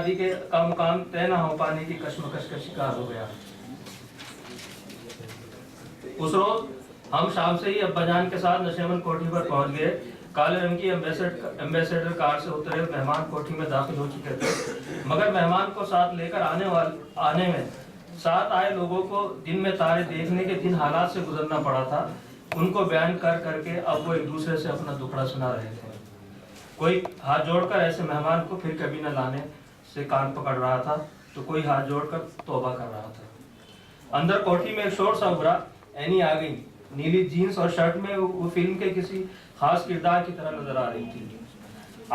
شادی کے کا مقام طے نہ ہو پانے کی کشمکش کا شکار ہو گیا۔ اس روز ہم شام سے ہی ابا جان کے ساتھ نشیمن کوٹھی پر پہنچ گئے۔ کالے رنگ کی ایمبیسیڈر کار سے اترے مہمان کوٹھی میں داخل ہو چکے تھے، مگر مہمان کو ساتھ لے کر آنے میں ساتھ آئے لوگوں کو دن میں تارے دیکھنے کے جن حالات سے گزرنا پڑا تھا، ان کو بیان کر کر کے اب وہ ایک دوسرے سے اپنا دکھڑا سنا رہے تھے۔ کوئی ہاتھ جوڑ کر ایسے مہمان کو پھر کبھی نہ لانے سے کان پکڑ رہا تھا، تو کوئی ہاتھ جوڑ کر توبہ کر رہا تھا۔ اندر کوٹھی میں ایک شور سا ابھرا۔ اینی آ گئی، نیلی جینس اور شرٹ میں وہ فلم کے کسی خاص کردار کی طرح نظر آ رہی تھی۔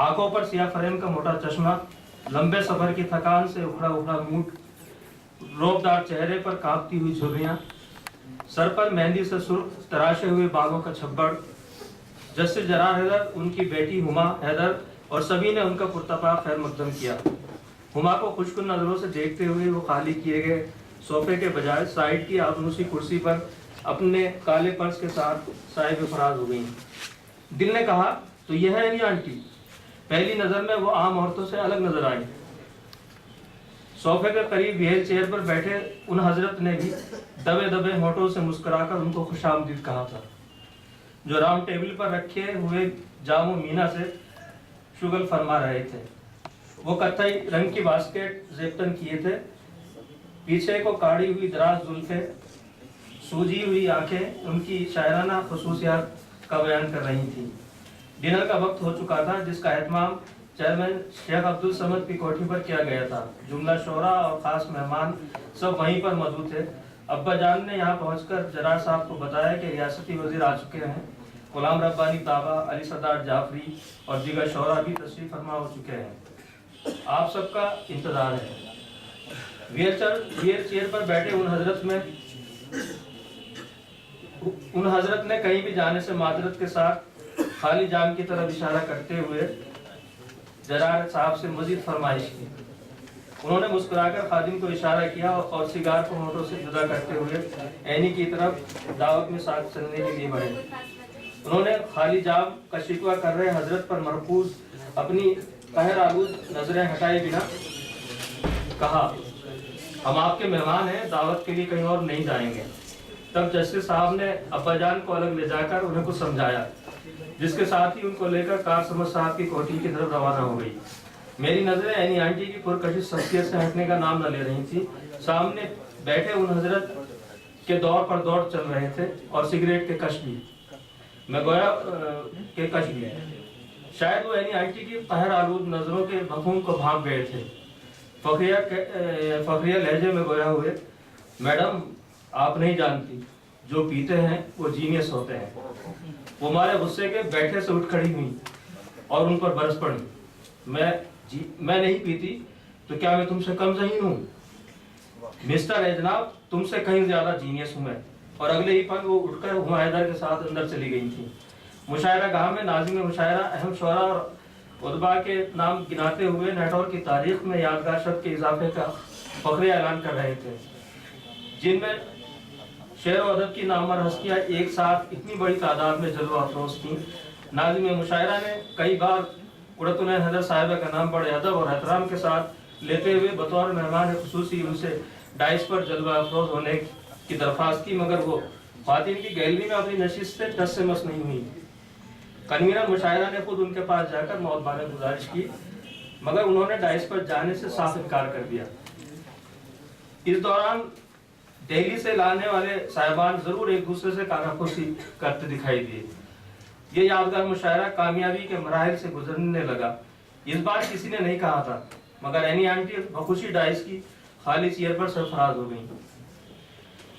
آنکھوں پر سیاہ فریم کا موٹا چشمہ، لمبے سفر کی تھکان سے اکھڑا اکھڑا منہ، روبدار چہرے پر کانپتی ہوئی جھریاں، سر پر مہندی سے سرخ تراشے ہوئے باغوں کا چھبڑ۔ جسٹس جرار حیدر، ان کی بیٹی ہما حیدر اور سبھی نے ان کا پرتپاک خیر مقدم کیا۔ ہما کو خوشکن نظروں سے دیکھتے ہوئے وہ خالی کیے گئے صوفے کے بجائے سائیڈ کی آبنوسی کرسی پر اپنے کالے پرس کے ساتھ صاحب فراز ہو گئیں۔ دل نے کہا، تو یہ ہے اینی آنٹی؟ پہلی نظر میں وہ عام عورتوں سے الگ نظر آئی۔ صوفے کے قریب ویل چیئر پر بیٹھے ان حضرت نے بھی دبے دبے ہونٹوں سے مسکرا کر ان کو خوش آمدید کہا تھا، جو راؤنڈ ٹیبل پر رکھے ہوئے جام و مینا سے شغل فرما رہے تھے۔ وہ کتھائی رنگ کی باسکٹ زیبتن کیے تھے، پیچھے کو کاڑی ہوئی دراز زلفیں، سوجی ہوئی آنکھیں ان کی شاعرانہ خصوصیات کا بیان کر رہی تھیں۔ ڈنر کا وقت ہو چکا تھا، جس کا اہتمام چیئرمین شیخ عبدالصمد کی کوٹھی پر کیا گیا تھا۔ جملہ شعراء اور خاص مہمان سب وہیں پر موجود تھے۔ ابا جان نے یہاں پہنچ کر جرار صاحب کو بتایا کہ ریاستی وزیر آ چکے ہیں، غلام ربانی طابہ، علی صدار جعفری اور دیگر شعراء بھی تشریف فرما ہو چکے ہیں۔ آپ سب کا انتظار ہے۔ ویل چیئر پر بیٹھے ان حضرت نے کہیں بھی جانے سے معذرت کے ساتھ خالی جام کی طرف اشارہ کرتے ہوئے جرار صاحب سے مزید فرمائش کی۔ انہوں نے مسکرا کر خادم کو اشارہ کیا اور سگار کو ہونٹوں سے جدا کرتے ہوئے اینی کی طرف دعوت میں ساتھ چلنے کے لیے بڑھے۔ انہوں نے خالی جام کا شکوہ کر رہے حضرت پر مرکوز اپنی قہر آلود نظریں ہٹائے بنا کہا، ہم آپ کے مہمان ہیں، دعوت کے لیے کہیں اور نہیں جائیں گے۔ تب جسٹس صاحب نے ابا جان کو الگ لے جا کر انہیں کچھ سمجھایا، جس کے ساتھ ہی ان کو لے کر کار سمجھ صاحب کی کوٹھی کی طرف روانہ ہو گئی۔ میری نظریں اینی آنٹی کی پرکشش شخصیت سے ہٹنے کا نام نہ لے رہی تھی۔ سامنے بیٹھے ان حضرت کے دور پر دور چل رہے تھے اور سگریٹ کے کش بھی، میں گویا کہ کش بھی۔ شاید وہ اینی آنٹی کی قہر آلود نظروں کے مفہوم کو بھانپ گئے تھے۔ فخریہ لہجے میں گویا ہوئے، میڈم آپ نہیں جانتی، جو پیتے ہیں وہ جینیس ہوتے ہیں۔ وہ ہمارے غصے کے بیٹھے سے اٹھ کھڑی ہوئی اور ان پر برس پڑی۔ میں نہیں پیتی تو کیا میں تم سے کم ذہین ہوں؟ مسٹر جناب، تم سے کہیں زیادہ جینیس ہوں میں۔ اور اگلے ہی پل وہ اٹھ کر ہما حیدر کے ساتھ اندر چلی گئی تھی۔ مشاعرہ گاہ میں ناظم مشاعرہ اہم شعراء اور ادباء کے نام گناتے ہوئے نیٹور کی تاریخ میں یادگار شب کے اضافے کا فخری اعلان کر رہے تھے، جن میں شعر و ادب کی نامور ہستیاں ایک ساتھ اتنی بڑی تعداد میں جلوہ افروز تھیں۔ ناظم مشاعرہ نے کئی بار قرۃ العین حضرت صاحبہ کا نام بڑے ادب اور احترام کے ساتھ لیتے ہوئے بطور مہمان خصوصی ان سے ڈائس پر جلوہ افروز ہونے کی درخواست کی، مگر وہ خواتین کی گیلری میں اپنی نشست سے ٹس سے مس نہیں ہوئی۔ کنوینر مشاعرہ نے خود ان کے پاس جا کر معتبانہ گزارش کی، مگر انہوں نے ڈائس پر جانے سے صاف انکار کر دیا۔ اس دوران دہلی سے لانے والے صاحبان ضرور ایک دوسرے سے کاناپھوسی کرتے دکھائی دیے۔ یہ یادگار مشاعرہ کامیابی کے مراحل سے گزرنے لگا۔ اس بار کسی نے نہیں کہا تھا، مگر اینی آنٹی بخوشی ڈائس کی خالی چیئر پر سرفراز ہو گئیں۔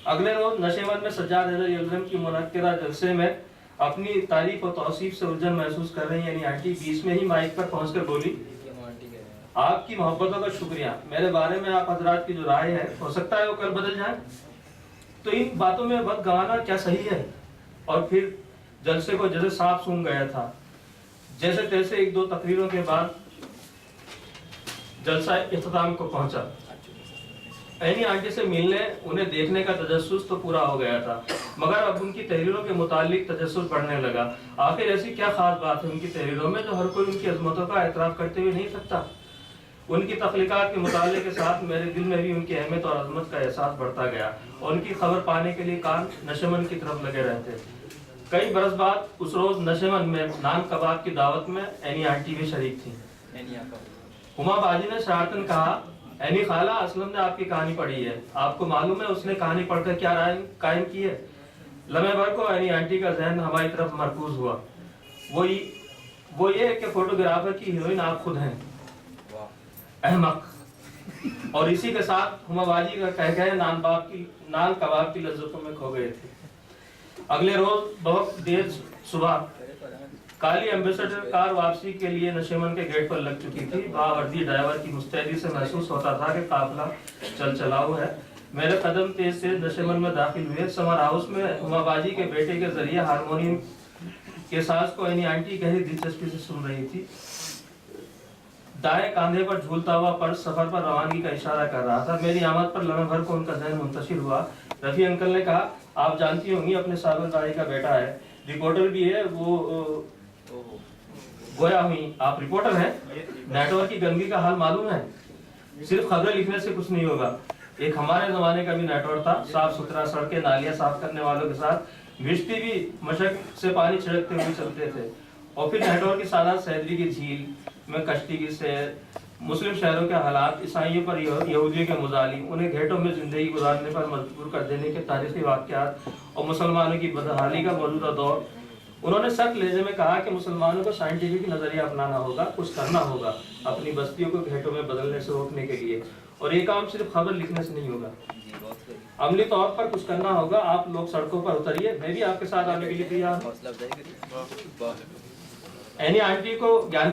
اگلے روز نشیمن میں سجاد حیدر یلدرم کی منعقدہ جلسے میں اپنی تعریف و توصیف سے الجھن محسوس کر رہی اینی آنٹی بیچ میں ہی مائک پر پہنچ کر بولی، آپ کی محبتوں کا شکریہ، میرے بارے میں آپ حضرات کی جو رائے ہے ہو سکتا ہے وہ کل بدل جائیں، تو ان باتوں میں وقت گنوانا کیا صحیح ہے؟ اور پھر جلسے کو جیسے صاف سونگ گیا تھا، جیسے تیسے ایک دو تقریروں کے بعد جلسہ اختتام کو پہنچا۔ اینی آنٹی سے ملنے، انہیں دیکھنے کا تجسس تو پورا ہو گیا تھا، مگر اب ان کی تحریروں کے متعلق تجسس بڑھنے لگا۔ آخر ایسی کیا خاص بات ہے ان کی تحریروں میں جو ہر کوئی ان کی عظمتوں کا اعتراف کرتے ہوئے نہیں سکتا؟ ان کی تخلیقات کے مطالعے کے ساتھ میرے دل میں بھی ان کی اہمیت اور عظمت کا احساس بڑھتا گیا اور ان کی خبر پانے کے لیے کان نشیمن کی طرف لگے رہتے۔ کئی برس بعد اس روز نشیمن میں نان کباب کی دعوت میں اینی آنٹی بھی شریک تھی۔ ہما باجی نے شرارتاً کہا، اینی خالہ، اسلم نے آپ کی کہانی پڑھی ہے، آپ کو معلوم ہے اس نے کہانی پڑھ کر کیا رائے قائم کی ہے؟ لمحے بھر کو اینی آنٹی کا ذہن ہماری طرف مرکوز ہوا۔ وہ یہ کہ فوٹوگرافر کی ہیروئن آپ خود ہیں۔ احمق۔ اور اسی کے ساتھ ہما باجی کا کہہ گئے نان کباب کی لذتوں میں کھو گئے تھے۔ اگلے روز بہت دیر صبح کالی ایمبیسڈر کار واپسی کے لیے نشیمن کے گیٹ پر لگ چکی تھی۔ باوردی ڈرائیور کی مستعدی سے محسوس ہوتا تھا کہ قافلہ چل چلاؤ ہے۔ میرے قدم تیز تیز نشیمن میں داخل ہوئے۔ سمر ہاؤس میں ہما باجی کے بیٹے کے ذریعے ہارمونیم کے ساز کو اینی آنٹی گہری دلچسپی سے سن رہی تھی۔ دائیں کاندھے پر جھولتا ہوا پرس سفر پر روانگی کا اشارہ کر رہا تھا۔ میری آمد پر لمحے بھر کو ان کا ذہن منتشر ہوا۔ رفیع انکل نے کہا، آپ جانتی ہوں گی اپنے صابر بھائی کا بیٹا ہے، رپورٹر بھی ہے، وہ گویا ہوئی آپ رپورٹر ہیں۔ نیٹ ورک کی گندگی کا حال معلوم ہے؟ صرف خبریں لکھنے سے کچھ نہیں ہوگا۔ ایک ہمارے زمانے کا بھی نیٹ ورک تھا، صاف ستھرا، سڑکیں نالیاں صاف کرنے والوں کے ساتھ بجتی بھی مشق سے پانی چھڑکتے ہوئے چلتے تھے۔ اور پھر نیٹ ورک کی سادات سیدری کی جھیل میں کشتی کی سیر، مسلم شہروں کے حالات، عیسائیوں پر یہودیوں کے مظالم، انہیں گھیٹوں میں زندگی گزارنے پر مجبور کر دینے کے تاریخی واقعات اور مسلمانوں کی بدحالی کا موجودہ دور۔ انہوں نے سخت لہجے میں کہا کہ مسلمانوں کو سائنٹیفک نظریہ اپنانا ہوگا، کچھ کرنا ہوگا اپنی بستیوں کو گھیٹوں میں بدلنے سے روکنے کے لیے، اور یہ کام صرف خبر لکھنے سے نہیں ہوگا، عملی طور پر کچھ کرنا ہوگا۔ آپ لوگ سڑکوں پر اتریے، میں بھی آپ کے ساتھ آنے کے لیے تیار ہوں۔ اینی آنٹی کو